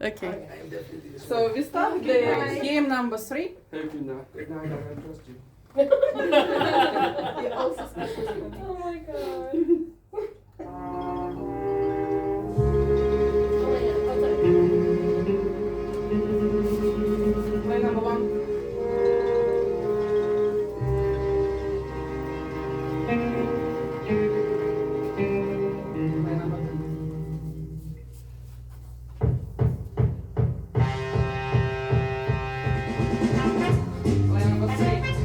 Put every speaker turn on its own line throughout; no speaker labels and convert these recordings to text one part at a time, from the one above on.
Okay.
I am definitely this
So we start the game number 3.
Thank you, now. Good night, I don't trust you.
You're also suspicious.
Oh my god.
Play number 1. Play number 2. Play number 3. Play number 4. Play number 5. Play number 6. Play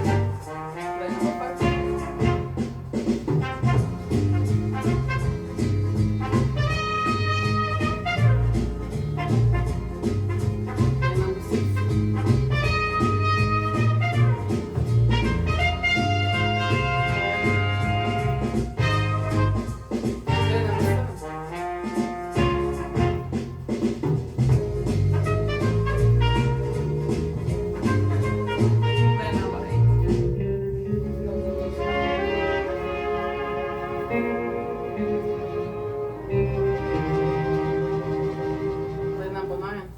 number 7. Play number 8. Play number 9.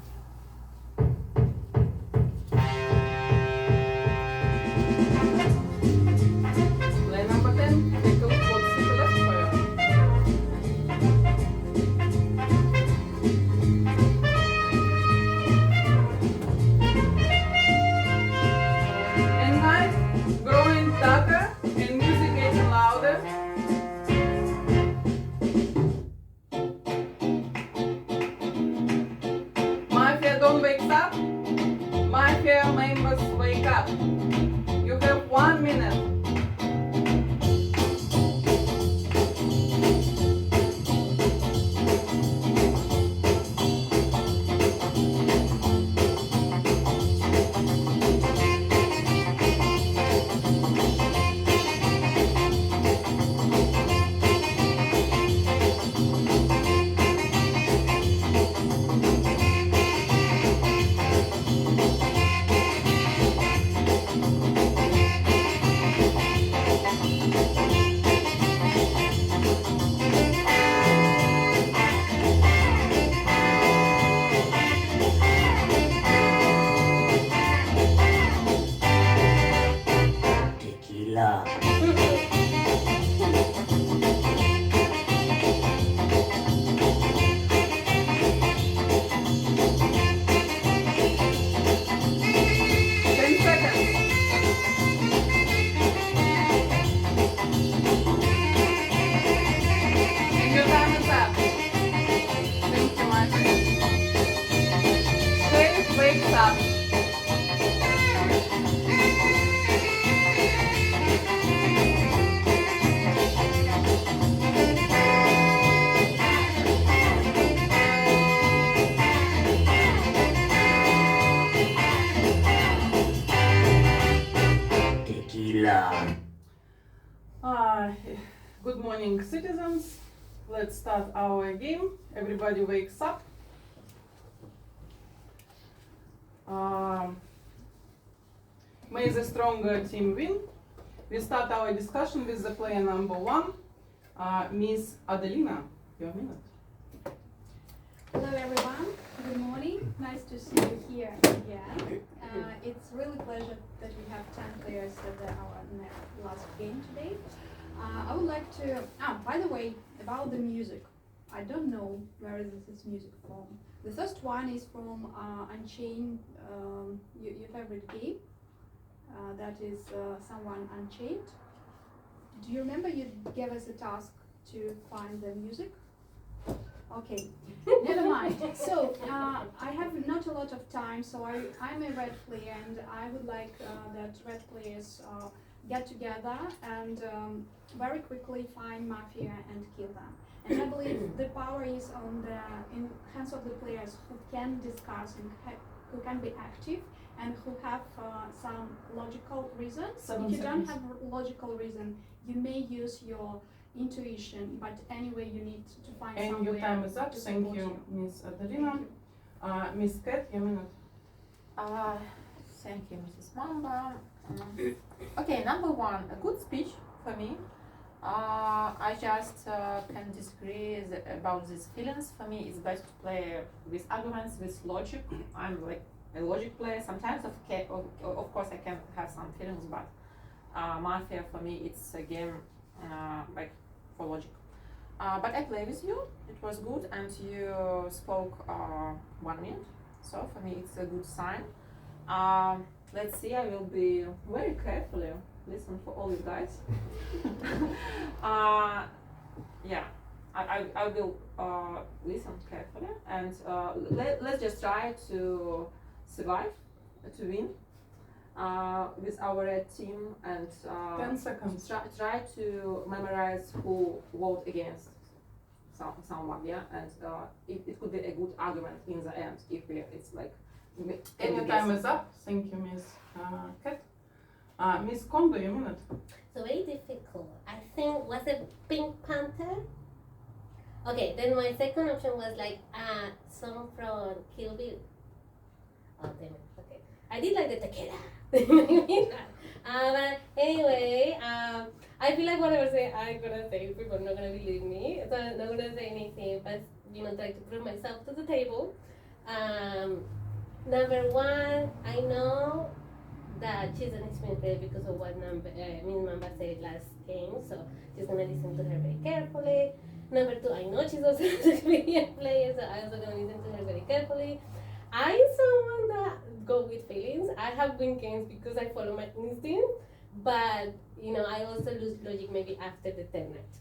Play number 10. Take a look what's to the left for you. And night growing darker and music getting louder. Mafia don't wake up. Mafia members wake up. You have 1 minute.
Tequila.
10 seconds. And your time is up. Thank you, Mafia. Dave wakes up.
Tequila.
Good morning, citizens. Let's start our game. Everybody wakes up. May the stronger team win. We start our discussion with the player number 1, Miss Adelina. Your minute.
Hello everyone, good morning. Nice to see you here again. It's really pleasure that we have 10 players at our last game today. I would like to, by the way, about the music. I don't know where is this music from. The first one is from Unchained, your favorite game. That is Someone Unchained. Do you remember you gave us a task to find the music? Okay, never mind. So I have not a lot of time, so I'm a red player, and I would like that red players get together and very quickly find Mafia and kill them. And I believe the power is in hands of the players who can discuss and who can be active and who have some logical reasons.
7
If you don't
seconds.
have logical reason, you may use your intuition, but anyway you need to find
And
somewhere
your time is up.
to
Thank
support
you, Miss Adelina.
Thank you.
Miss Cat, your minute.
Thank you, Mrs. Mamba. Okay, number one, a good speech for me. I just can disagree about these feelings. For me, it's best to play with arguments, with logic. I'm like a logic player. Sometimes, of course, I can have some feelings, but Mafia for me, it's a game like for logic. But I play with you. It was good, and you spoke 1 minute. So for me, it's a good sign. Let's see. I will be very carefully listen for all you guys. Yeah, I will listen carefully, and let's just try to survive, to win with our red team, and
10 seconds.
try to memorize who vote against someone, yeah, and it could be a good argument in the end if it's like.
And your time is up. Thank you, Miss Cat. Miss Kondo, your minute.
So very difficult. I think was it Pink Panther? Okay, then my second option was like song from Kill Bill. Oh damn it. Okay. I did like the tequila. But anyway, I feel like whatever I'm gonna say, people are not gonna believe me. So I'm not gonna say anything, but try to prove myself to the table. Number one, I know that she's an experienced player because of what Miss Mamba said last game, so she's gonna listen to her very carefully. Number two, I know she's also an experienced player, so I'm also gonna listen to her very carefully. I'm someone that go with feelings. I have win games because I follow my instinct, but I also lose logic maybe after the 10 night.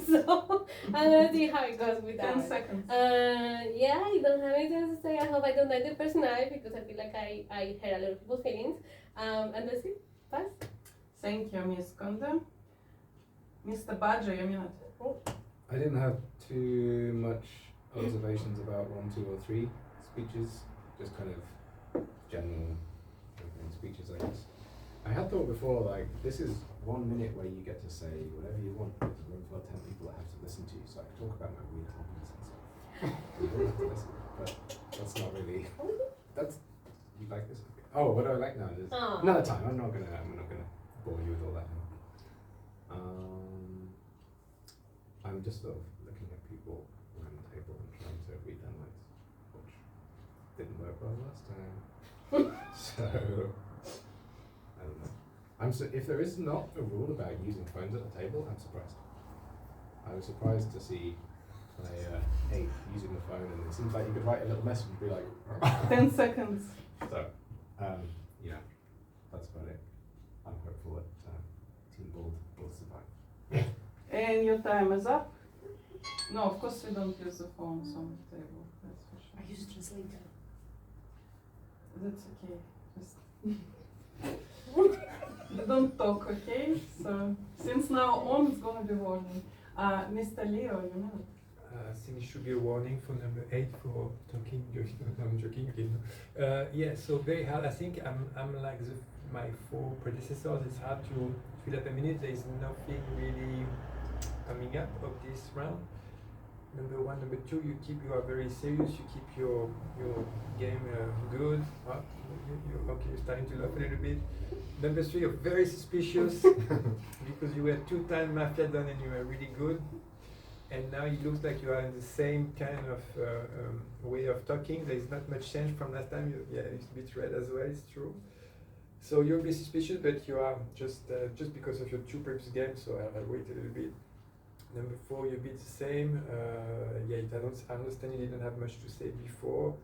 So I'm gonna see how it goes with
10
that.
seconds.
Yeah, I don't have anything else to say. I hope I don't die the first night because I feel like I hurt a lot of people's feelings. And that's it. Pass.
Thank you, Miss Kondo. Mr. Badger, your minute.
I didn't have too much observations about 1, 2, or 3 speeches, just kind of general opening speeches, I guess. I had thought before, like, this is 1 minute where you get to say whatever you want. There's a room full of 10 people that have to listen to you, so I can talk about my weird hobbies and stuff. You don't have to listen, but that's not really. That's you like this? Oh, what do I like now? There's another time. I'm not gonna bore you with all that now. I'm just sort of looking at people around the table and trying to read their minds, which didn't work well last time. So I don't know. If there is not a rule about using phones at the table, I'm surprised. I was surprised to see player 8 using the phone, and it seems like you could write a little message and be like,
10 seconds.
So, that's about it. I'm hopeful that Team Bold will survive.
And your time is up. No, of course we don't use the phones on the table. That's for sure.
I use a translator.
That's okay. Just you don't talk, okay? So since now on, it's gonna be warning. Mr. Leo, your minute.
I think it should be a warning for number 8 for talking. No, I'm joking again. Yeah, so very hard. I think I'm like my 4 predecessors. It's hard to feel at the minute. There is nothing really coming up of this round. Number 1, number 2, you are very serious. You keep your game good. Okay, you're starting to laugh a little bit. Number 3, you're very suspicious because you were 2-time Mafia done and you were really good. And now it looks like you are in the same kind of way of talking. There is not much change from last time. It's a bit red as well, it's true. So you'll be suspicious, but you are just because of your 2 previous games, so I'll wait a little bit. Number 4, you're a bit the same. I understand you didn't have much to say before.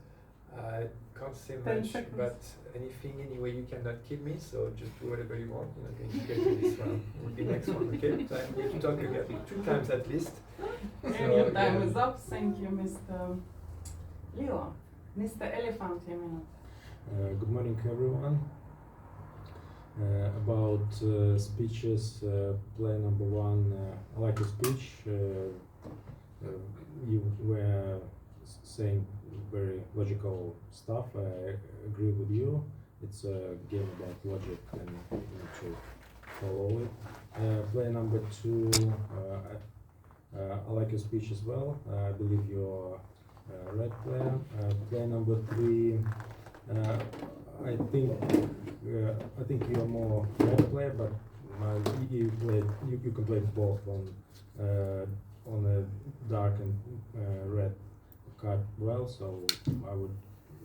I can't say
10
much,
seconds.
but anything anyway, you cannot kill me, so just do whatever you want. You're not going to get to this round. It will be next one, okay? So I'm going to talk again 2 times at least.
And
So,
your time
yeah.
is up. Thank you, Mr. Leo. Mr. Elephant, your minute.
Good morning, everyone. About speeches, player number 1, I like your speech. You were saying very logical stuff. I agree with you. It's a game about logic and you need to follow it. Player number 2, I like your speech as well. I believe your red player. Player number 3, I think you're more red player, but you can play both on a dark and red card well. So I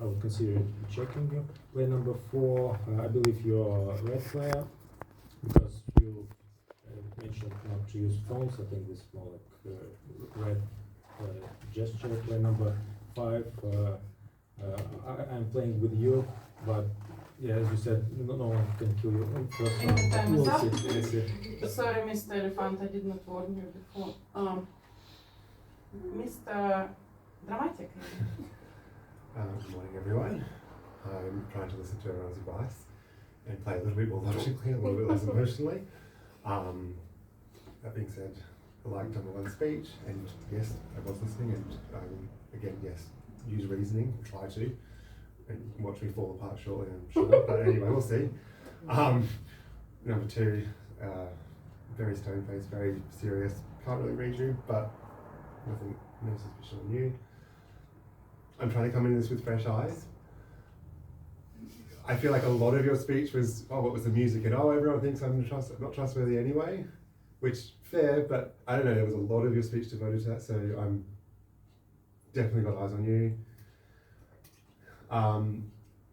would consider checking you. Player number 4, I believe you're a red player because you mentioned not to use phones. I think this is more like red gesture. Player number 5, I'm playing with you, but yeah, as you said, no one can kill you in first round.
And time is
We'll
up.
see, we'll see.
Sorry, Mr. Elephant, I did not warn you before. Mr. Dramatic.
Good morning, everyone. I'm trying to listen to everyone's advice and play a little bit more logically, a little bit less emotionally. That being said, I liked number 1 speech, and yes, I was listening, and again, yes, use reasoning, try to, and watch me fall apart shortly, I'm sure. But anyway, we'll see. Number 2, very stone-faced, very serious. Can't really read you, but nothing, no suspicion on you. I'm trying to come into this with fresh eyes. I feel like a lot of your speech was, oh, what was the music? And oh, everyone thinks I'm not trustworthy anyway, which fair, but I don't know, there was a lot of your speech devoted to that, so I'm definitely got eyes on you.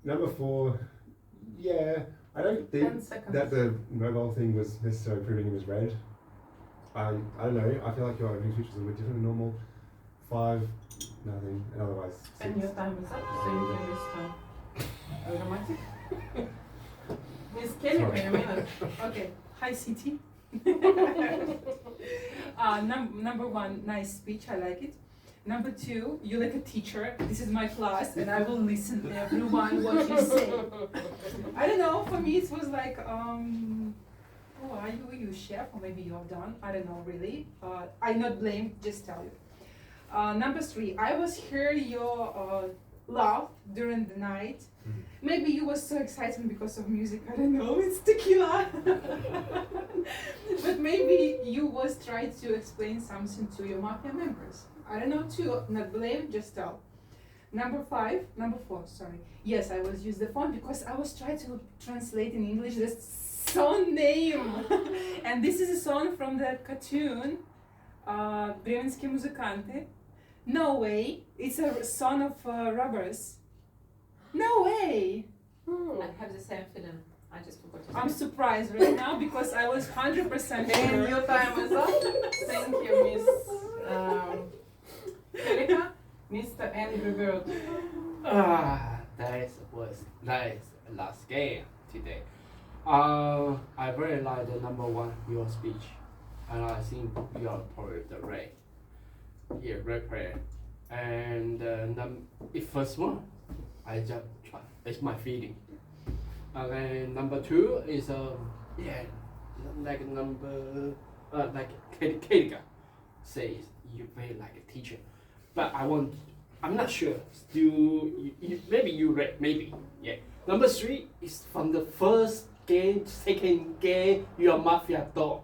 Number 4, yeah, I don't
10
think
seconds.
that the mobile thing was necessarily proving he was red. I don't know, I feel like your opening speech was a little bit different than normal. 5, nothing, and otherwise.
And
6.
your time is up. Thank you, Mr. Dramatic. Miss Kelly,
Sorry.
wait a minute.
Okay. Hi, CT. Number 1, nice speech. I like it. Number 2, you like a teacher. This is my class, and I will listen to everyone what you say. I don't know. For me, it was like, who are you? You chef, or maybe you're done. I don't know really. I not blame. Just tell you. Number 3, I was hear your laugh during the night. Maybe you was so excited because of music. I don't know. It's tequila. But maybe you was trying to explain something to your mafia members. I don't know too. Not blame. Just tell. Number 4. Sorry. Yes, I was use the phone because I was trying to translate in English the song name. And this is a song from the cartoon, Bremenskие музыканты. No way. It's a song of robbers. No way.
I have the same feeling. I just forgot to
I'm surprised right now because I was 100%
And
sure.
your time is up. Thank you, Miss Erika. Mr. Angry Bird.
That is last game today. I very like the number 1, your speech, and I think you are probably the red player. And the first one, I just try. It's my feeling. And then number 2 is like number like Kedika says you play like a teacher, but I'm not sure. Still, maybe you read, maybe yeah. Number 3 is from the first game, second game you are mafia dog,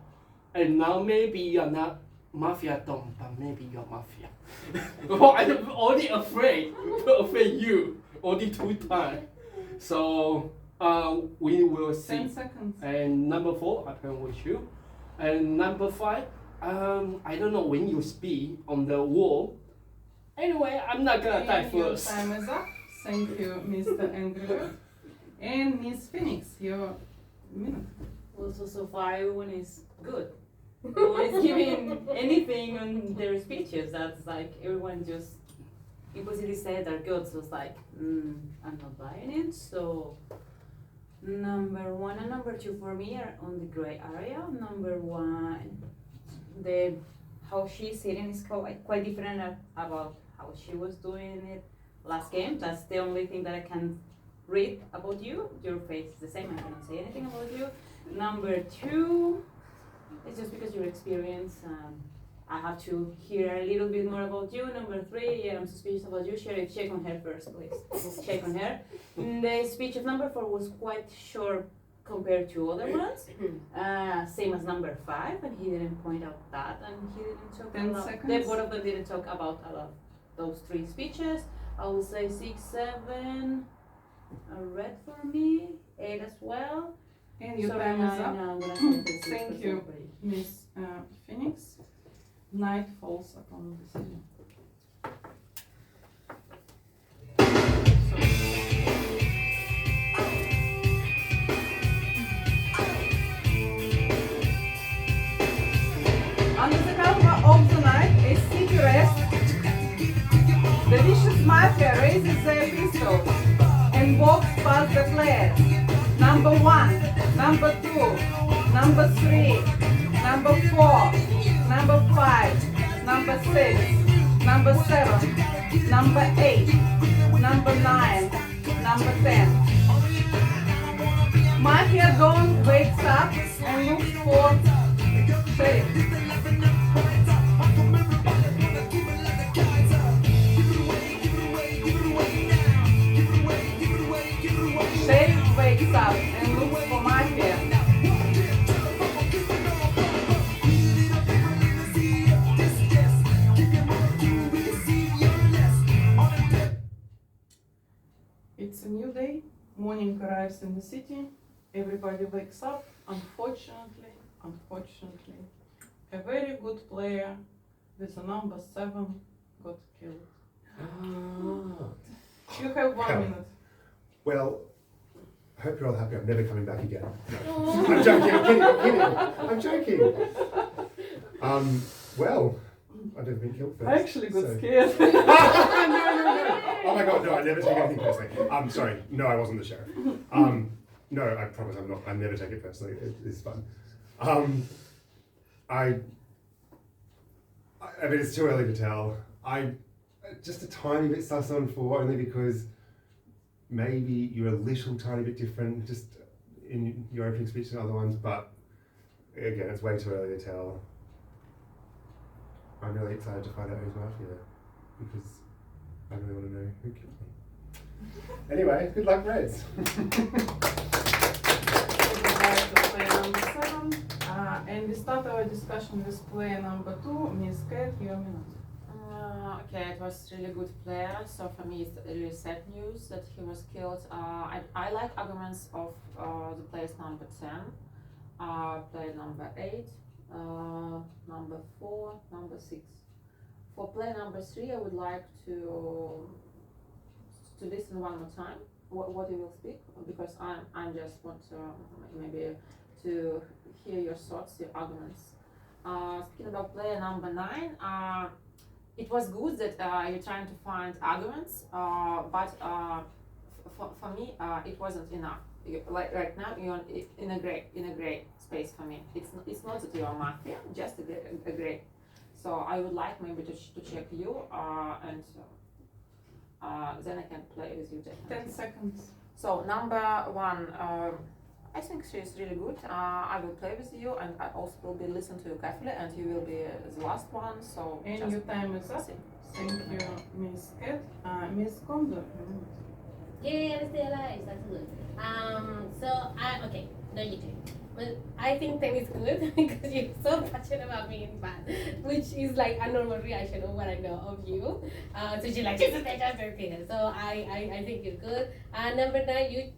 and now maybe you are not mafia dog, but maybe you're mafia. Well, I'm only afraid you only 2 times. So we will see.
10 seconds.
And number 4, I plan with you. And number 5, I don't know when you speak on the wall. Anyway, I'm not gonna die
And your
first.
time is up. Thank you, Mr. Angry Bird. And Miss Phoenix, your minute.
Well, so far everyone is good. No one is giving anything on their speeches. That's like everyone just implicitly said they're good. So it's like, I'm not buying it. So number 1 and number 2 for me are on the gray area. Number 1, how she's sitting is quite different about how she was doing it last game. That's the only thing that I can read about you. Your face is the same. I cannot say anything about you. Number 2, it's just because your experience. I have to hear a little bit more about you. Number 3, yeah, I'm suspicious about you. Check on her first, please. Just check on her. The speech of number 4 was quite short compared to other ones. Same as number 5, and he didn't point out that, and he didn't talk
10
about.
seconds.
The both of them didn't talk about a lot those three speeches. I will say 6, 7, red for me, 8 as well.
And your
Sorry,
time is
nine,
up.
I'm gonna say 6
Thank
for
you.
somebody.
Miss Phoenix. Night falls upon the city. Under the cover of the night, a city rests. The vicious mafia raises their pistols and walks past the players. Number 1, number 2, number 3, number 4, number 5, number 6, number 7, number 8, number 9, number 10. Mafia Don wakes up and looks for sheriff. Sheriff wakes up and looks for Mafia. It's a new day. Morning arrives in the city. Everybody wakes up. Unfortunately, a very good player with the number 7 got killed. You have 1
Hell.
minute.
Well, I hope you're all happy. I'm never coming back again. No. I'm joking. I'm joking. Well, I've never been killed first.
I actually got
so-
scared.
No. Oh my god, no, I never take anything personally. I'm sorry. No, I wasn't the sheriff. No, I promise I'm not. I never take it personally. It's fun. I mean, it's too early to tell. I just a tiny bit sus on 4, only because maybe you're a little tiny bit different just in your opening speech and other ones, but again, it's way too early to tell. I'm really excited to find out who's Mafia, because I really want to know who killed them. Anyway, good luck, Reds.
Player number 7. And we start our discussion with player number 2, Miss Cat, your minute.
Okay, it was really good player. So for me, it's really sad news that he was killed. I like arguments of the players number 10, player number 8, number 4, number 6. For player number 3, I would like to listen one more time what you will speak, because I just want maybe to hear your thoughts, your arguments. Speaking about player number 9, it was good that you're trying to find arguments, but for me it wasn't enough. Like right now you're in a gray space for me. It's not that you are mafia, just a gray. So I would like maybe to check you and then I can play with you definitely.
10 seconds.
So number 1, I think she is really good. I will play with you, and I also will be listening to you carefully, and you will be the last one. So
And
just
your time is up.
see.
Thank you, Miss Cat. Miss Condor.
Yay, I'm still alive. That's good. Okay, no, you do. But I think 10 is good because you're so passionate about being bad, which is like a normal reaction of what I know of you. So you're like, just okay. So I think you're good. Number 9,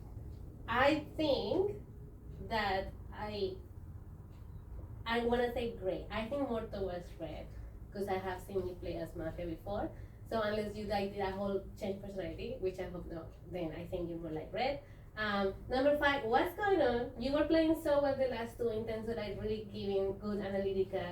I think that I want to say gray. I think more towards red because I have seen you play as Mafia before. So unless you like did a whole change personality, which I hope not, then I think you're more like red. Number 5, what's going on? You were playing so well the last 2 in terms of like really giving good analytical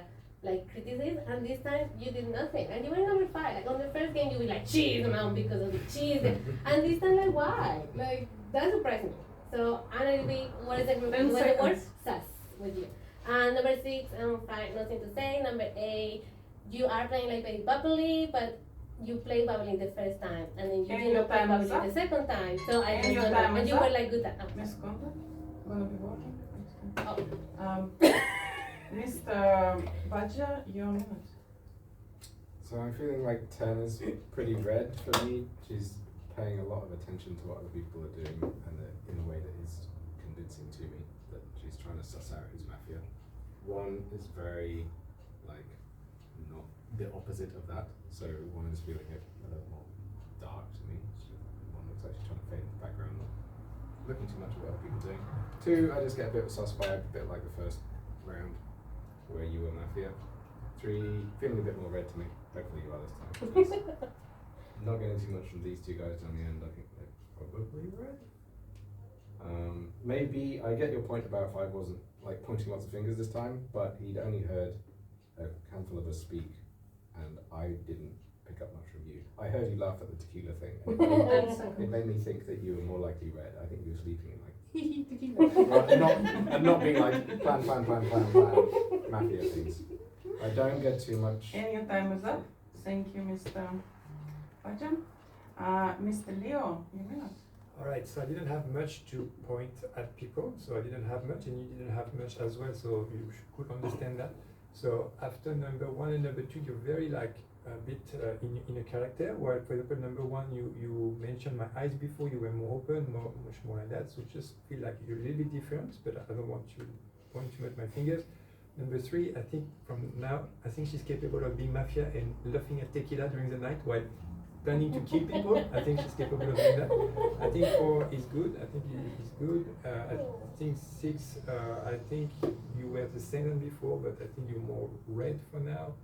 like criticism, and this time you did nothing. And you were number 5. Like on the first game you were like cheese man because of the cheese, and this time like why? Like that surprised me. So analytically, what is the group?
Ten
What is the word?
seconds.
Sus with you. And number 6 and 5, nothing to say. Number 8, you are playing like very bubbly, but you played bubbly the first time, and then you
And
did
your
not play
time is
bubbly
up.
the second time. So I
And
just
your
don't know.
time
And
is
you
up.
were like good at
Miss Condor, gonna be working.
Oh.
Mr. Badger, your minute.
So I'm feeling like 10 is pretty red for me. She's paying a lot of attention to what other people are doing, and in a way that is convincing to me that she's trying to suss out who's Mafia. 1 is very, like, not the opposite of that. So one is feeling a little more dark to me. So one looks like she's trying to fade in the background, not looking too much at what other people are doing. Two, I just get a bit of a sus vibe, a bit like the first round where you were Mafia. Three, feeling a bit more red to me. Hopefully you are this time. Not getting too much from these two guys down the end. I think they're probably red. Maybe I get your point about Five wasn't like pointing lots of fingers this time, but he'd only heard a handful of us speak, and I didn't pick up much from you. I heard you laugh at the tequila thing. And it made me think that you were more likely red. I think you were sleeping in like not being like plan, Mafia things. I don't get too much.
And your time is up. Thank you, Mr. Fajan. Mr. Leo, you may not.
Alright, so I didn't have much to point at people, so I didn't have much, and you didn't have much as well, so you could understand that. So after number one and number two, you're very like a bit in a character, while for example number one, you mentioned my eyes before, you were more open, much more like that, so just feel like you're a little bit different, but I don't want to point too much my fingers. Number three, I think from now, I think she's capable of being Mafia and laughing at tequila during the night while planning to kill people. I think she's capable of doing that. I think four is good. I think is good. I think six, I think you were the same than before, but I think you're more red for now.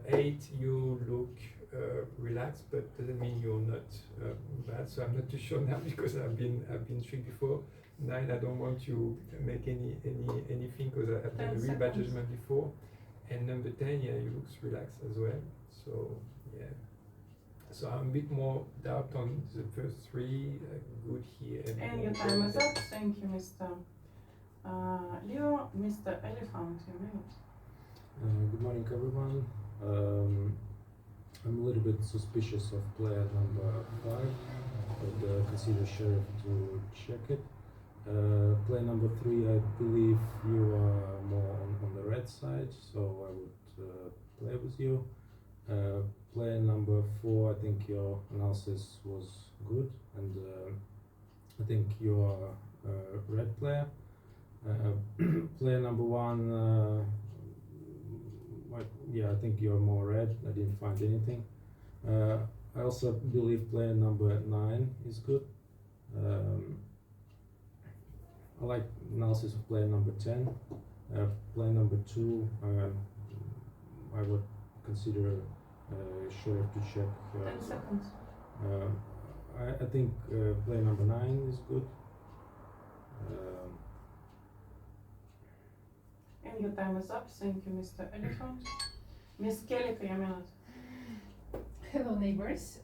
Eight, you look relaxed, but doesn't mean you're not bad. So I'm not too sure now because I've been strict before. Nine, I don't want to make anything because I've done a real bad judgment before. And number 10, yeah, you looks relaxed as well. So yeah. So I'm a bit more doubt on the first three, good here.
And your time is up. Thank you, Mr. Leo. Mr. Elephant, you may not.
Good morning, everyone. I'm a little bit suspicious of player number 5, but consider Sheriff to check it. Player number 3, I believe you are more on the red side, so I would play with you. Player number 4, I think your analysis was good, and I think you are a red player. Player number 1, yeah, I think you're more red. I didn't find anything. I also believe player number 9 is good. I like analysis of player number 10. Player number 2, I would consider Sheriff to check.
10 seconds.
I think player number 9 is good.
And your time is up. Thank you, Mr. Elephant. Miss Kelly, you may not.
Hello, neighbors.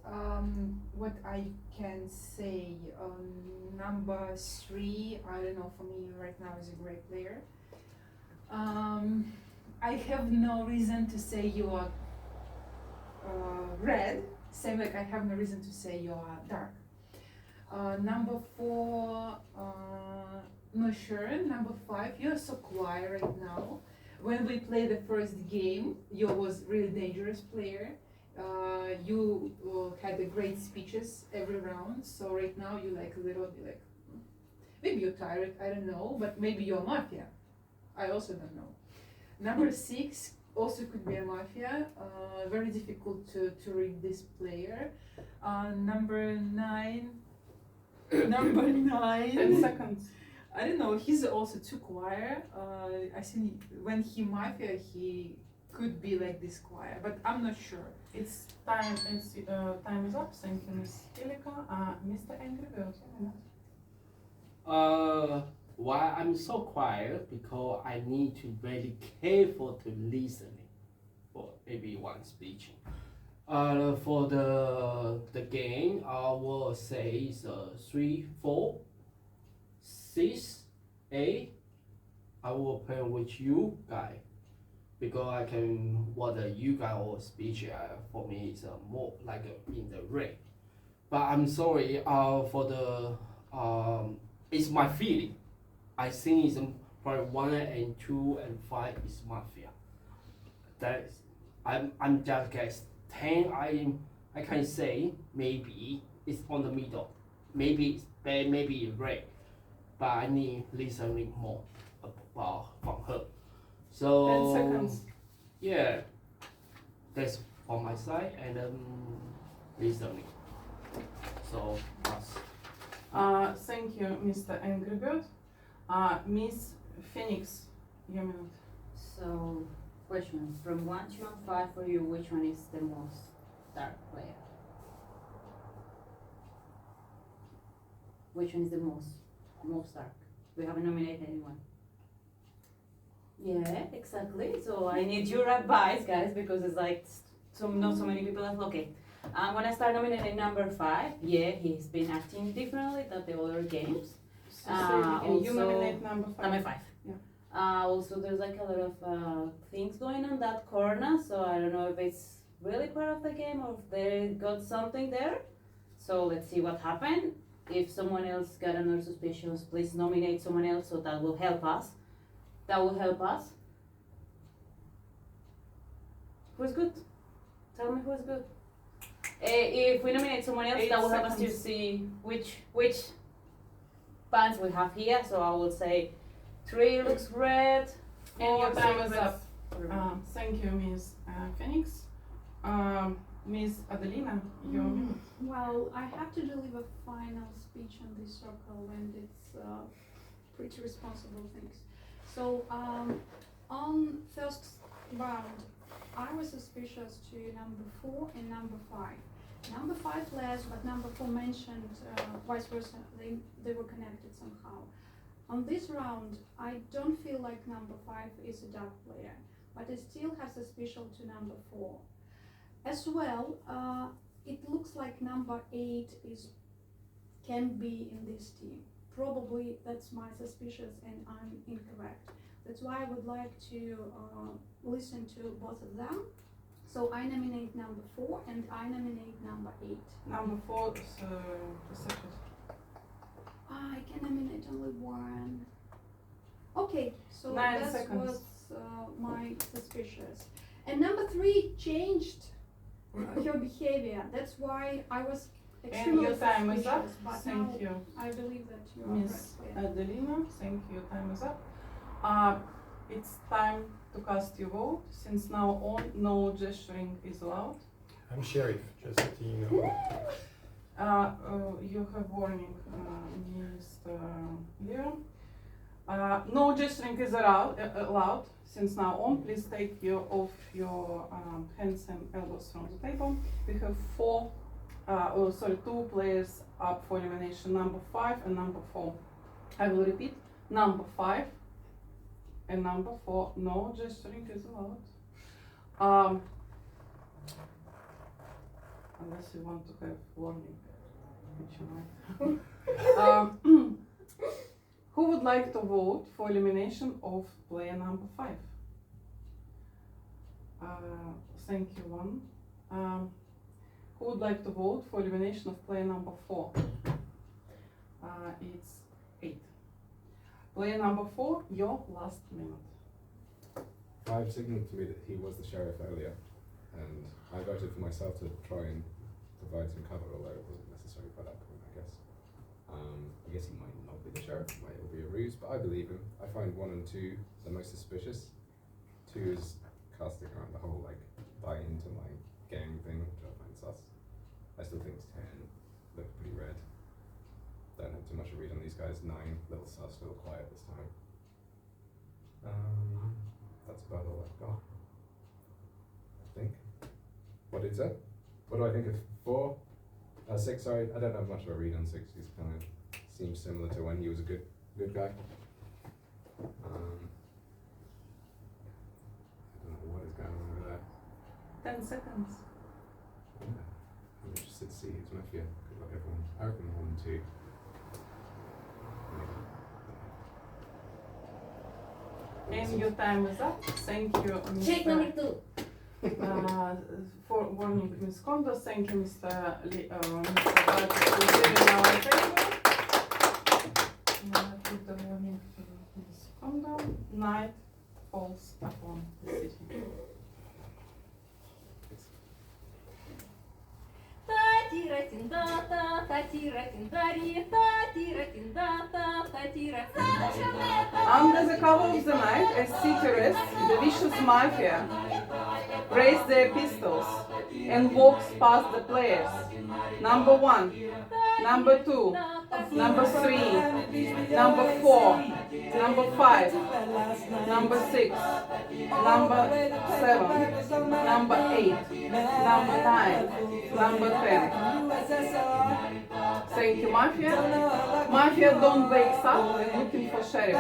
What I can say on number 3, I don't know, for me right now is a great player. I have no reason to say you are red, same like I have no reason to say you are dark. Number 4, not sure. Number 5, you're so quiet right now. When we played the first game, you was really dangerous player. You had the great speeches every round, so right now you like a little bit like, maybe you're tired, I don't know, but maybe you're Mafia. I also don't know. Number 6 also could be a Mafia. Very difficult to read this player. Number 9. Number 9.
10 seconds.
I don't know. He's also too quiet. I think when he Mafia, he could be like this quiet, but I'm not sure.
It's time. It's time is up. Thank you, Miss Kilika. Mr. Angry Bird.
Why I'm so quiet? Because I need to very careful to listening for maybe one speech. For the game, I will say it's 3, 4, 6, 8. I will play with you guys because I can what you guys or speech for me is more like in the red. But I'm sorry for the it's my feeling. I think it's probably 1 and 2 and 5 is Mafia. That is, I'm just guess 10. I can say maybe it's on the middle. Maybe it's bad, maybe it's red. But I need listening more about from her. So
10 seconds.
yeah, that's from my side, and listening. So that's
Thank you, Mr. Angry Bird. Miss Phoenix, your minute.
So, question from 1 to 5 for you, which one is the most dark player? Which one is the most dark? We haven't nominated anyone. Yeah, exactly. So I need your advice, guys, because it's like not so many people have. Okay, I'm gonna start nominating number 5. Yeah, he's been acting differently than the other games.
So say it again. You
also-
nominate number 5.
Number 5.
Yeah.
Also, there's like a lot of things going on that corner, so I don't know if it's really part of the game or if they got something there. So let's see what happened. If someone else got another suspicious, please nominate someone else, so that will help us. That will help us. Who's good? Tell me who's good. If we nominate someone else,
8
that will help us to
seconds.
see which bands we have here. So I will say 3 looks red.
And your
4
time
looks
is up. Thank you, Miss Phoenix. Miss Adelina, your minute.
Well, I have to deliver final speech on this circle, and it's pretty responsible things. So on first round, I was suspicious to number 4 and number 5. Number 5 less, but number 4 mentioned vice versa. They were connected somehow. On this round, I don't feel like number 5 is a dark player, but I still have suspicion to number 4. As well, it looks like number 8 can be in this team. Probably that's my suspicion and I'm incorrect. That's why I would like to listen to both of them. So I nominate number 4 and I nominate number 8.
Number 4 is Persephone.
I can nominate only one. Okay, so
9
that
seconds.
was my suspicious. And number 3 changed her behavior. That's why I was
And
extremely
your time is up.
suspicious. But
Thank
now
you.
I believe that you are
Miss
right.
Adelina, thank you, time is up. It's time to cast your vote. Since now on, no gesturing is allowed.
I'm sheriff, just letting you know.
You have warning, Mr. Leon. No gesturing is allowed. Since now on, please take off your hands and elbows from the table. We have 2 players up for elimination, number 5 and number 4. I will repeat, number 5 and number 4, no gesturing is allowed. Unless you want to have warning, which you might. Who would like to vote for elimination of player number 5? Thank you, 1. Who would like to vote for elimination of player number 4? It's 8. Player number 4, your last minute.
5 signaled to me that he was the sheriff earlier, and I voted for myself to try and provide some cover, although it wasn't necessary by that point, I guess. I guess he might not be the sheriff, it might all be a ruse, but I believe him. I find 1 and 2 the most suspicious. 2 is casting around the whole, like, buy into my gang thing, which I find sus. I still think 10 looked pretty red. Don't have too much to read on these guys. 9, little sus, little quiet this time. That's about all I've got, I think. What did it say? What do I think of 4? 6, sorry, I don't have much of a read on 6. He's kind of seems similar to when he was a good guy. I don't know what is going on over there.
10 seconds.
Yeah. I'm interested to see who's mafia. Good luck, everyone. I reckon 1 and 2.
And your time is up. Thank you,
Check number 2.
for warning misconduct. Thank you, Mr. Mr. Bart, for giving our table. Put the warning to misconduct. Night falls upon the city. Under the cover of the night, as city rests, the vicious mafia raise their pistols and walks past the players. Number 1, number 2, number 3, number 4, number 5, number 6, number 7, number 8, number 9, number 10. Thank you, Mafia. Mafia don't wake up and looking for sheriff.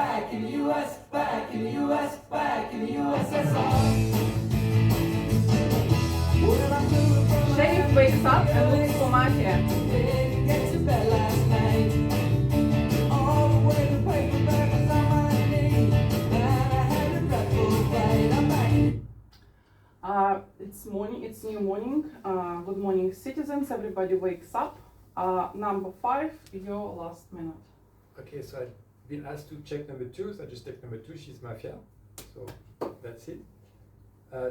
Sheriff wakes up and looks for Mafia. It's morning, it's new morning. Good morning, citizens. Everybody wakes up. Number 5, your last minute.
Okay, so I've been asked to check number 2, so I just take number 2, she's Mafia. So that's it.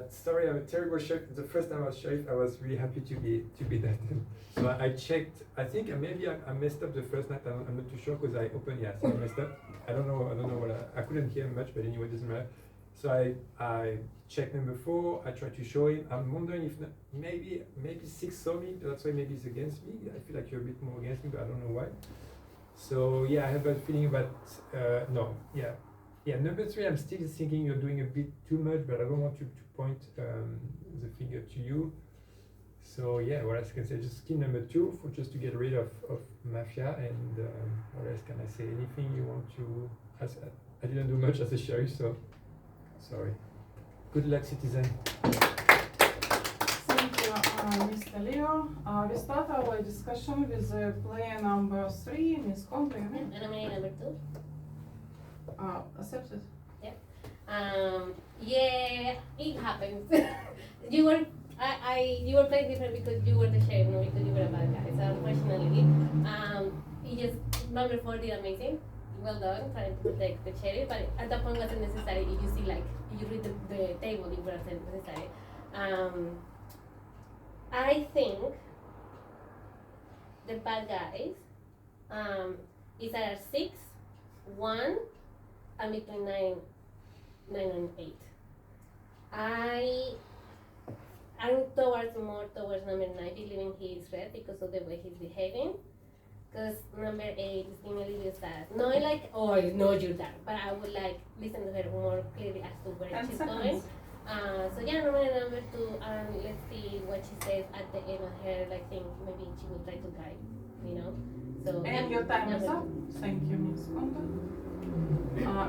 Sorry, I'm a terrible sheriff. The first time I was sheriff, I was really happy to be that. So I checked. I think maybe I messed up the first night. I'm not too sure because I opened. Yeah, so I messed up. I don't know what I couldn't hear much, but anyway, it doesn't matter. So I checked number 4. I tried to show him. I'm wondering if maybe 6 saw me. That's why maybe he's against me. I feel like you're a bit more against me, but I don't know why. So yeah, I have a feeling about no. Yeah, number 3, I'm still thinking you're doing a bit too much, but I don't want you to point the finger to you. So yeah, what else can I say? Just skin number 2 for just to get rid of Mafia. And what else can I say? Anything you want to ask? I didn't do much as a sheriff, so sorry. Good luck, citizen.
Thank you, Mr. Leo. We start our discussion with player number 3, Ms. Conte.
Enemy number 2.
Accepted.
Yeah, it happens. you were playing different because you were the sheriff, not because you were a bad guy. So unfortunately, you just number 4 did amazing. Well done, trying to protect the sheriff, but at that point wasn't necessary. If you see, like, you read the table, it wasn't necessary. I think the bad guys is either 6, 1, and between 9 and 8. I'm more towards number 9, believing he is red because of the way he's behaving. Because number 8 is being a little sad. Not like, oh, no, you're dark, but I would like listen to her more clearly as to where she's going. So yeah, number 2, and let's see what she says at the end of her, like, thing. Maybe she will try to guide, you know. So
And your time is up. Thank you, Ms. Conte.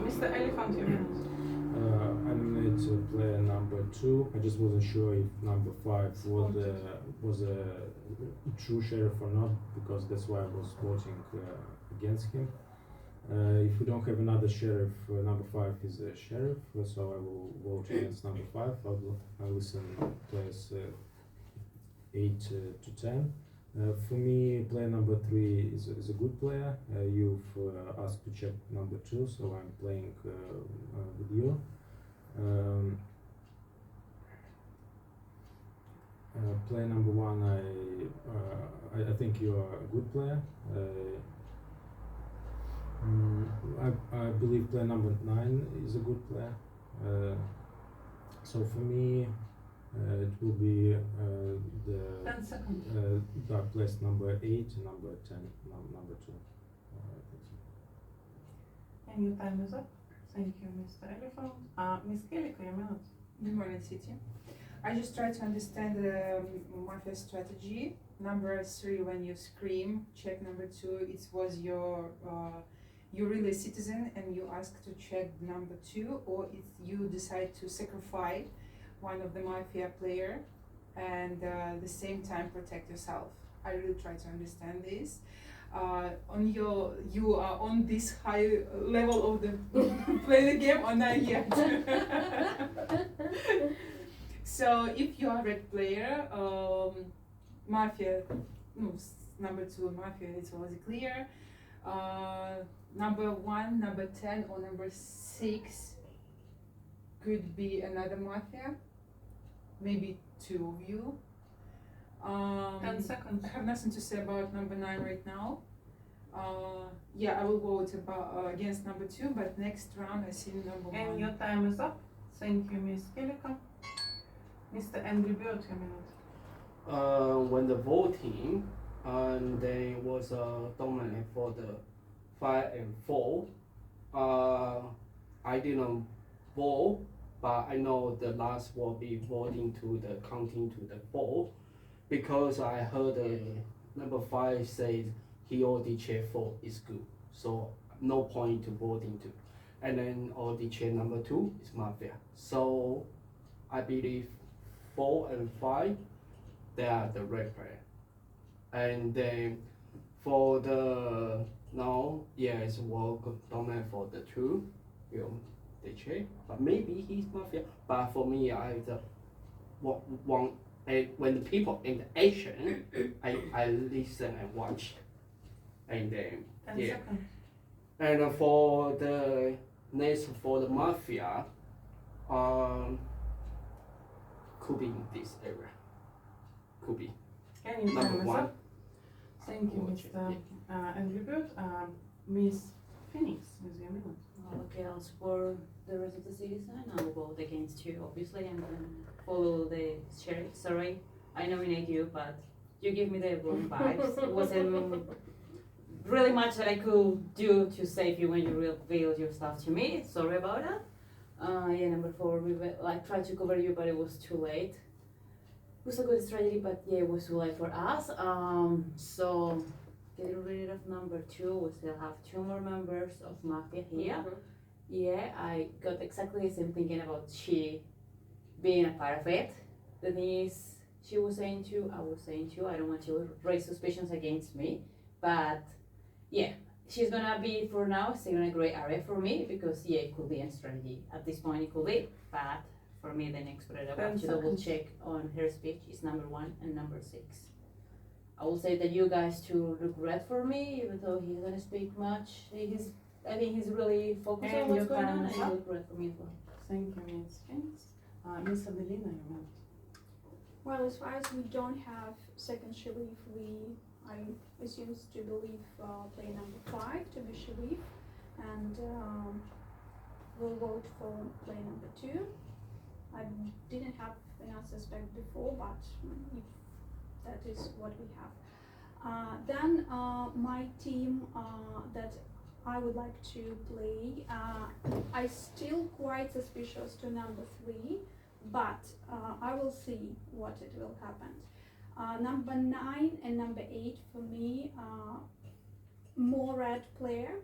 Mr. Elephant, your minutes.
I nominated player number 2. I just wasn't sure if number 5 was a true sheriff or not, because that's why I was voting against him. If we don't have another sheriff, number 5 is a sheriff, so I will vote against number 5. I'll listen to players 8 to 10. For me, player number 3 is a good player. You've asked to check number 2, so I'm playing with you. Player number 1, I think you are a good player. I believe player number 9 is a good player. So for me, it will be the
10 seconds.
dark place number 8, number 10, number 2. I think so.
And your time is up. Thank you, Mr. Elephant. Ms. Kelly, your minutes.
Good morning, City. I just try to understand the Mafia strategy. Number 3, when you scream. Check number 2, it was you're really a citizen and you ask to check number 2, or it's you decide to sacrifice one of the Mafia player and the same time protect yourself. I really try to understand this. You are on this high level of the play the game or not yet? So if you are a red player, Mafia, no, number 2 Mafia, it's already clear. Number 1, number 10, or number 6 could be another Mafia. Maybe 2 of you.
10 seconds.
I have nothing to say about number 9 right now. Yeah, I will vote against number 2, but next round I see number 1.
And your time is up. Thank you, Ms. Kelika. Mr. Angry Bird, a minute.
When the voting, and there was a dominant for the 5 and 4. I didn't vote, but I know the last will be voting to the counting to the 4, because I heard number 5 says he already chair 4 is good, so no point to voting to. And then already chair number 2 is Mafia. So I believe 4 and 5, they are the red player. And then for the now, yes, well, dominant for the 2, they check, but maybe he's Mafia. But for me, I the one when the people in the action, I listen and watch, and then
10
yeah.
seconds.
And for the next for the Mafia, could be in this area. Could be.
Can you
Number
time us
1.
up? Thank you,
Watch it,
Mr. Angry Bird. Miss Phoenix, with your minute.
Okay, I'll support the rest of the citizen. I'll vote against you, obviously, and then follow the sheriff. Sorry, I nominate you, but you give me the wrong vibes. It wasn't really much that I could do to save you when you revealed your stuff to me. Sorry about that. Yeah, number 4, we tried to cover you, but it was too late. It was a good strategy, but yeah, it was too late for us. So getting rid of number 2, we still have 2 more members of Mafia here. Yeah, I got exactly the same thinking about she being a part of it. The thing is, she was saying 2, I was saying 2. I don't want to raise suspicions against me, but yeah, she's gonna be for now still in a gray area for me, because yeah, it could be a strategy. At this point, it could be, but for me, the next player I want to double check on her speech is number 1 and number 6. I will say that you guys two look red for me, even though he doesn't speak much. I think he's really focused
And
on what's
your
going
time
on,
is
and
up.
you look red for me as well.
Thank you, Miss Phoenix. Miss Adelina, your minute.
Well, as far as we don't have second Sharif, I assume to believe player number 5 to be Sharif, and we'll vote for player number 2. I didn't have an suspect before, but if that is what we have. Then my team that I would like to play, I still quite suspicious to number 3, but I will see what it will happen. Number 9 and number 8 for me, more red player.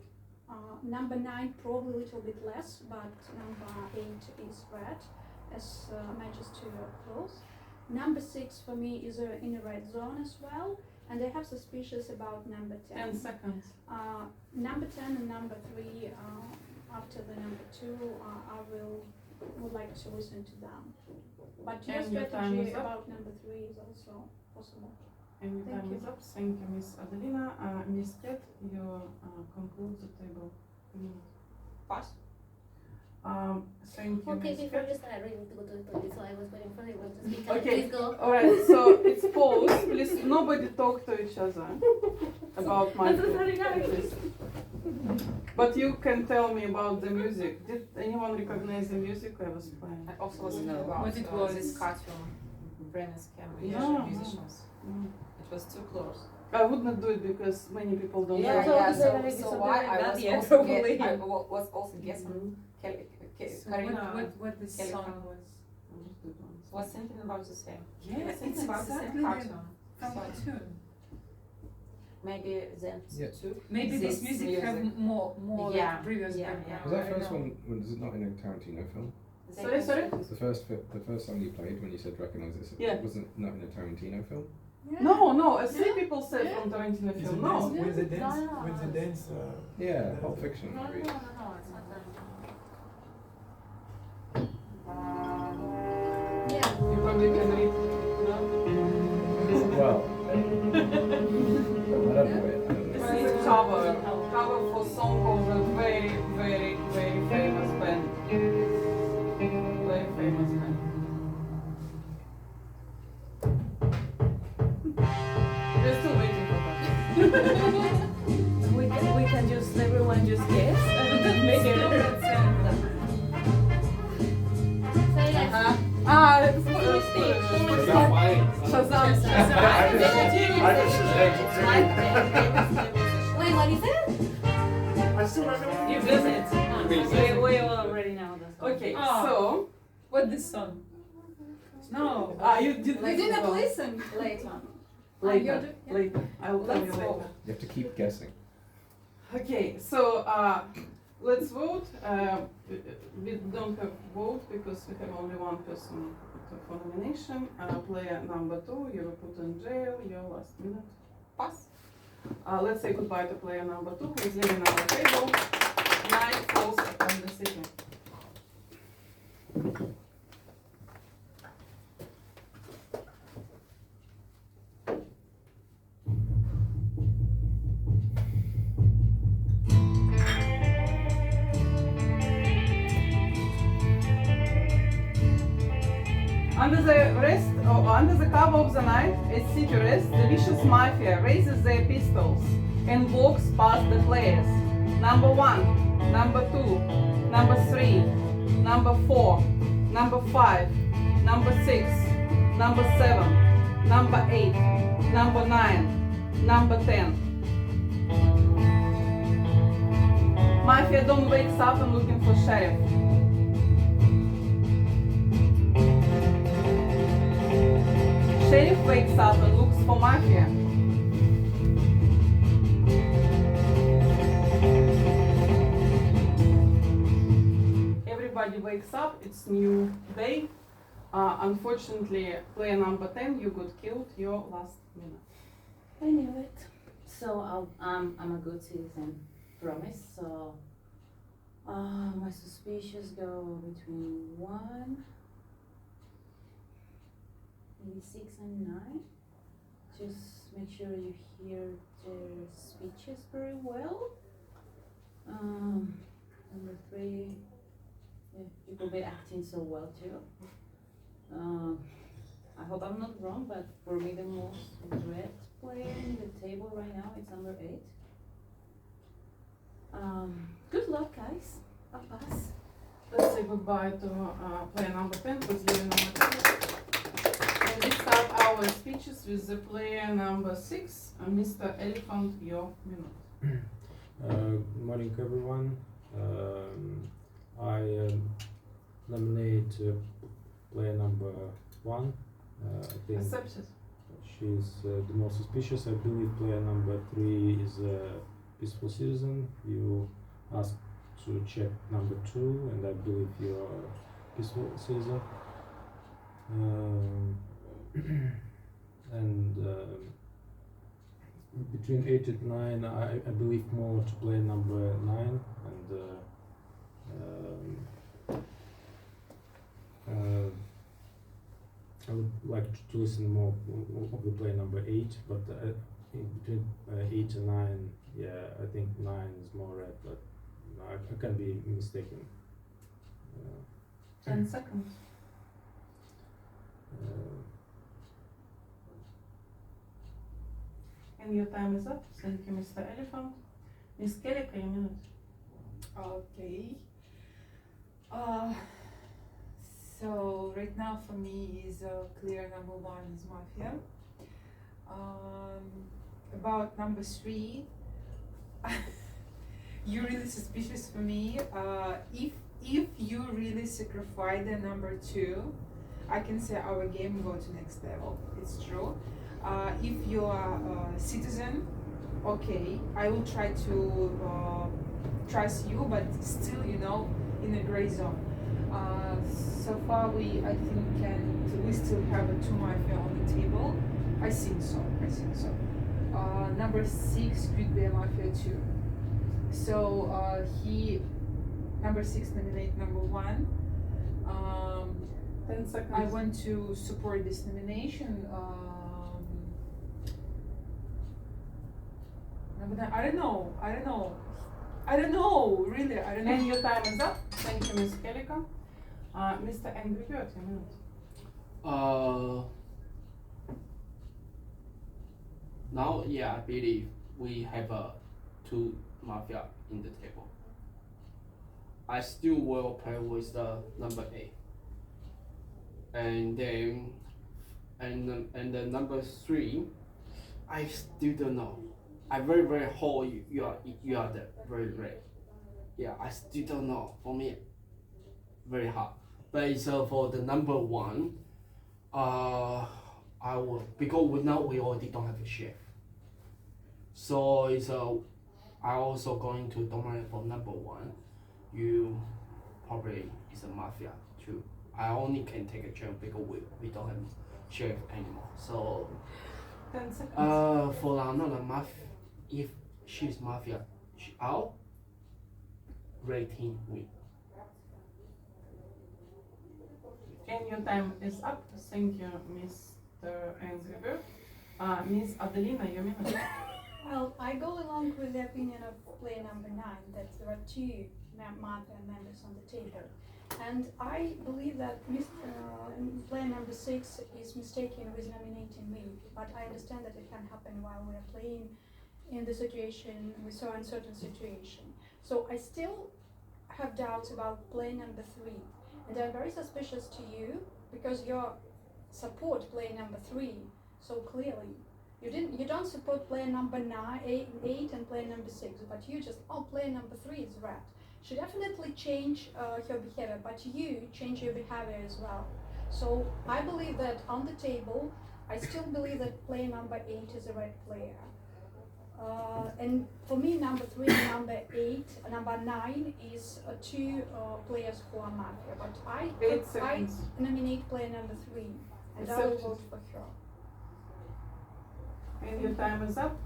Number 9 probably a little bit less, but number 8 is red, as matches to close. Number 6 for me is in a red zone as well, and I have suspicions about number 10.
10 seconds.
Number 10 and number 3, after the number 2, I would like to listen to them. But your
And your time
strategy
is up.
about number 3 is also possible.
And your
Thank
time
you.
is up. Thank you, Miss Adelina. Miss Kat, you conclude the table. Minute.
Pass.
Thank you,
Okay,
Miss
before
Kat.
you start, I really need to go to the toilet, so I was waiting for everyone to speak.
Okay.
Please go.
Alright, so it's pause. Please, nobody talk to each other about my
That's very nice.
please. But you can tell me about the music. Did anyone recognize the music I was playing?
I also was thinking about
What it was.
this cartoon, Brenner's Cambridge
No.
musicians.
Mm.
It was too close.
I would not do it because many people don't
Yeah,
know.
yeah.
so
So,
maybe
so
something
why
like
I
that,
was
yeah,
also
probably.
I was also guessing.
So
Karina
what the
Kelly
song
Khan.
was?
was something about the same.
Yeah,
It's
it's
about the
exactly
same cartoon.
from
So
the tune.
maybe them
Yeah.
too.
Maybe this music have more
Yeah,
like previous
yeah,
background.
Was that
I
first
know.
one? Was it not in a Tarantino film?
Sorry, sorry?
The first song you played when you said recognize this.
Yeah.
Wasn't not in a Tarantino film.
No, as three people said from Tarantino
With the
film.
dance,
No.
with the dance,
No.
with the dance.
Yeah, Pulp Fiction.
No,
maybe.
it's not that.
Yeah.
You probably can read. No?
Well, I don't know it. I don't
This
know.
is a cover for song of a very, very, very famous band. Very famous band. We're still waiting for that.
We can just everyone just guess and make it.
Say that.
It's Shazam.
Wait, what is it?
I still don't know.
You lose it. We already know that.
Okay,
Oh.
so
What this song? No.
you did
We didn't listen.
Later.
later.
Yeah.
Later. I will tell you
Let's
later.
vote.
You have to keep guessing.
Okay, so let's vote. We don't have vote because we have only one person for nomination. Player number 2, you were put in jail. Your last minute pass. Let's say goodbye to player number 2 who is leaving our table. Night falls upon the city. Under the cover of the night, as city rests, the vicious mafia raises their pistols and walks past the players. Number 1, number 2, number 3, number 4, number 5, number 6, number 7, number 8, number 9, number 10. Mafia Don wakes up and looking for sheriff. Sheriff wakes up and looks for mafia. Everybody wakes up, it's new day. Unfortunately, player number 10, you got killed your last minute.
I knew it. So I'm a good citizen, promise. So my suspicions go between 1, maybe 6 and 9. Just make sure you hear their speeches very well. Number 3, yeah, you could be acting so well too. I hope I'm not wrong, but for me the most red player in the table right now is number 8. Good luck, guys. I'll pass.
Let's say goodbye to player number 10 who's leaving our table. And we start our speeches with the player number 6, Mr. Elephant, your minute.
Good morning, everyone. I nominate player number 1. I think
Accepted.
she's the most suspicious. I believe player number 3 is a peaceful citizen. You asked to check number 2, and I believe you are a peaceful citizen. And between 8 and 9, I believe more to player number 9, and I would like to listen more of the player number 8, but in between 8 and 9, yeah, I think 9 is more red, but I can be mistaken.
10 seconds. And your time is up. Thank you, Mr. Elephant. Miss Kelly, your minute.
Okay. So right now for me is clear number 1 is mafia. About number 3, you're really suspicious for me. If you really sacrifice the number 2, I can say our game go to next level. It's true. If you are a citizen, okay, I will try to trust you, but still, in a gray zone. So far, I think we still have a 2 mafia on the table. I think so. Number 6 could be a mafia too. So number 6 nominate number 1.
10 seconds.
I want to support this nomination. Number 9, I don't know. Really, I don't know.
And your time is up. Thank you, Miss Kelika. Mr. Angry Bird, your minute.
Now, yeah, I believe we have 2 mafia in the table. I still will play with the number 8. And then and the number 3, I still don't know. I very hope you are the very rare. Yeah, I still don't know. For me, very hard. But it's for the number 1. I will, because now we already don't have a chef. So it's I also going to dominate for number 1. You probably is a mafia too. I only can take a chance because we don't have chef anymore. So
10 seconds.
for another mafia, if she's mafia, our rating win.
And your time is up. Thank you, Mr. Angry Bird. Miss Adelina, your minute.
Well, I go along with the opinion of player number 9 that there are 2 mafia members on the table. And I believe that player number 6 is mistaken with nominating me. But I understand that it can happen while we are playing in the situation, with so uncertain situation. So I still have doubts about player number 3. And I'm very suspicious to you because you support player number 3 so clearly. You don't support player number 8 and player number 6, but you just, oh, player number 3 is rat. She definitely change her behavior, but you change your behavior as well. So I believe that on the table, I still believe that player number 8 is a red player. And for me, number 3, number 8, number 9 is 2 players who are mafia. But I nominate player number 3, and I will vote for her.
And your time is up.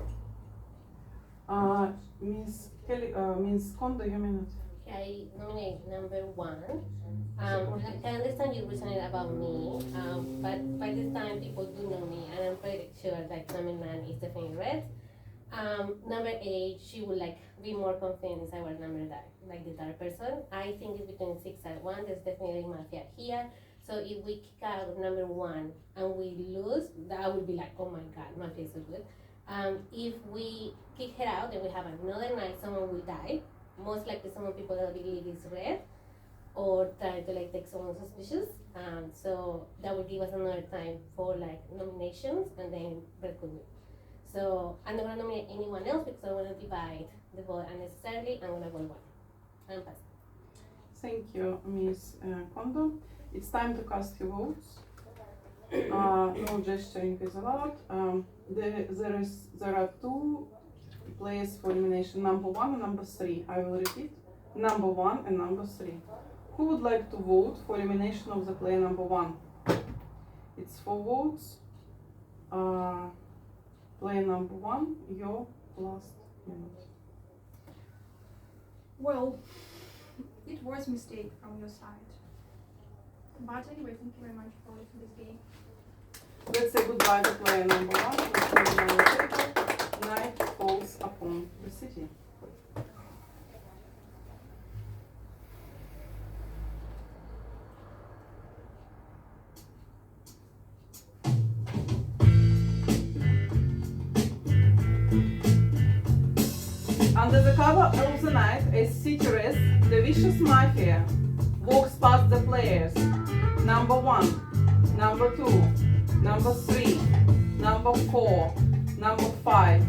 Miss Kelly, Miss Kondo, your minute.
I nominate number 1. I can understand your reasoning about me, but by this time people do know me, and I'm pretty sure that number 9 is definitely red. Number 8, she would like be more confident inside our number that like the third person. I think it's between 6 and 1. There's definitely mafia here. So if we kick out number 1 and we lose, that would be like, oh my god, mafia is so good. If we kick her out and we have another night, someone will die. Most likely some people that believe is red or try to like take someone suspicious. So that would give us another time for like nominations and then red could win. So I'm not gonna nominate anyone else because I want to divide the vote unnecessarily. I'm gonna vote 1. I'm passing.
Thank you, Miss Kondo. It's time to cast your votes. No gesturing is allowed. There are 2 players for elimination, number 1 and number 3. I will repeat, number 1 and number 3. Who would like to vote for elimination of the player number 1? It's 4 votes. Player number 1, your last minute.
Well, it was a mistake from your side. But anyway, thank you very much for this game.
Let's say goodbye to player number 1. Let's put it on the table. Night falls upon the city. Under the cover of the night, as city rests, the vicious mafia walks past the players. Number 1, number 2, number 3, number 4, number 5,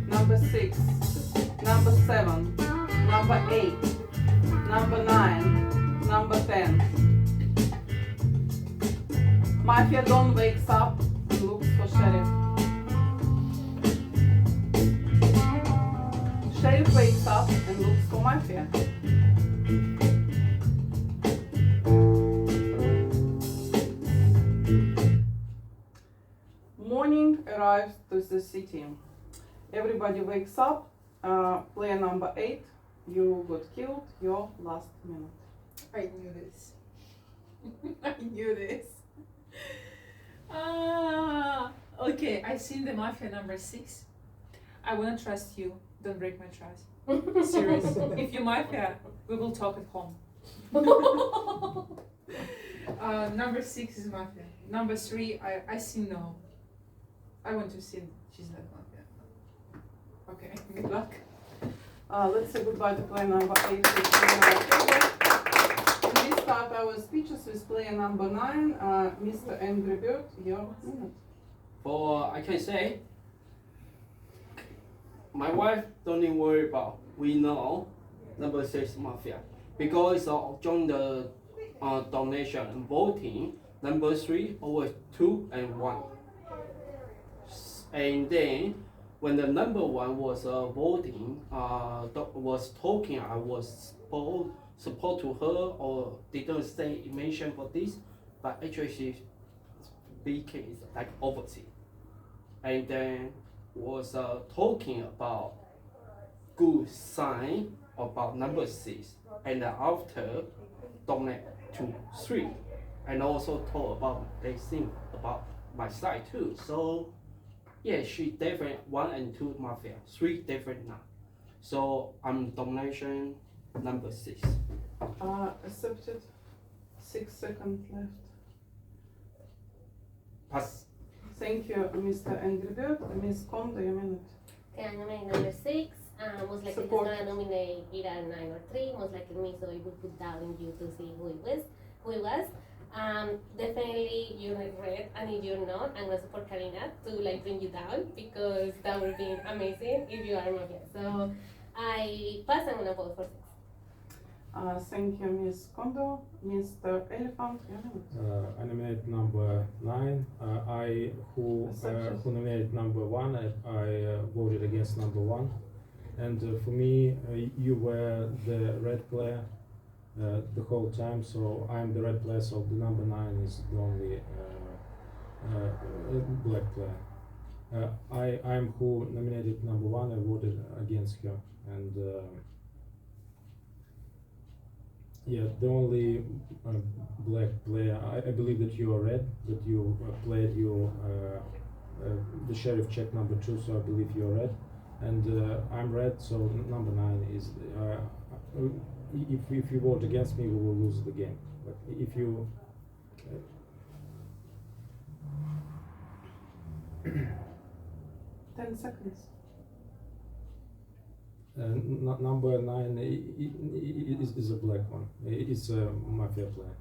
number 6, number 7, number 8, number 9, number 10. Mafia Don wakes up and looks for Sheriff. Sheriff wakes up and looks for Mafia. Morning arrives to the city. Everybody wakes up. Player number 8, you got killed. Your last minute.
I knew this. I knew this. Okay, I've seen the mafia number 6. I wanna trust you. Don't break my trust. Serious. If you're mafia, we will talk at home. Number 6 is mafia. Number 3, I see no. I want to see she's not mafia. Okay, good luck.
Let's say goodbye to player number 8. And this
start our speeches with player number 9, Mr. Angry Bird, your minute.
For I can say, my wife don't even worry about. We know number 6 mafia because during the donation and voting, number 3 over 2 and 1. And then when the number 1 was voting, was talking, I was support to her or didn't say mention for this, but actually she became like opposite. And then was talking about good sign about number 6, and after donate to 3, and also talk about they think about my side too. So yeah, she different 1 and 2 mafia, 3 different now. So I'm donation number 6.
Accepted. 6 seconds left.
Pass.
Thank you, Mr. Angry Bird. Ms. Kondo, your minute.
Okay, I'm nominating number 6. Most likely
Support.
he's gonna nominate either 9 or 3. Most likely me, so it would put down in you to see who it was. Definitely you're like red, and if you're not, I'm gonna support Karina to like bring you down because that would be amazing if you are mafia. So I pass. I'm gonna vote for 6.
Thank you, Ms. Kondo. Mr. Elephant, your minute.
I nominate number 9. Who nominated number 1. I voted against number 1. And for me, you were the red player the whole time, so I'm the red player. So the number 9 is the only black player. I'm who nominated number 1. I voted against her, and yeah, the only black player. I believe that you are red. That you played your the sheriff check number 2. So I believe you are red, and I'm red. So number 9 is. If you vote against me, we will lose the game. But if you
10 seconds.
number 9 is a black one. It's a mafia player.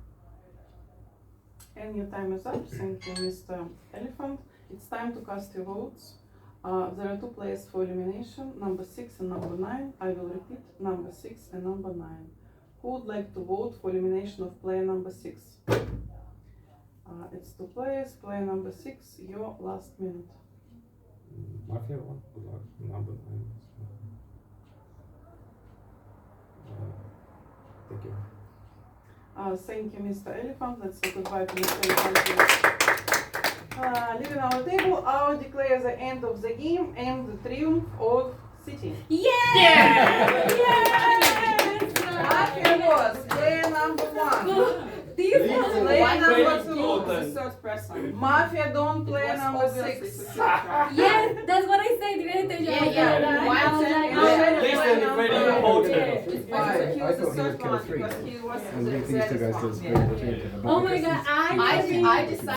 And your time is up. Thank you, Mr. Elephant. It's time to cast your votes. There are 2 players for elimination, number 6 and number 9. I will repeat, number 6 and number 9. Who would like to vote for elimination of player number 6? It's 2 players. Player number 6, your last minute.
Mafia one, good luck. Number 9. Thank you.
Thank you, Mr. Elephant. Let's say goodbye to Mr. Elephant. Leaving our table, I declare the end of the game and the triumph of City.
Yeah!
Mafia was player number 1.
This
Player number 2.
The third person.
Mafia don't player
was
number
obviously
6.
surprise.
Yes, that's what I said. Didn't I tell you?
Yeah.
I was like,
Listen,
oh,
very
yeah.
important.
He
I
was the
thought he
third
would kill
one
3.
because he was
And
the
leave these 2 guys to
one.
split between them.
Oh my god, I
I decided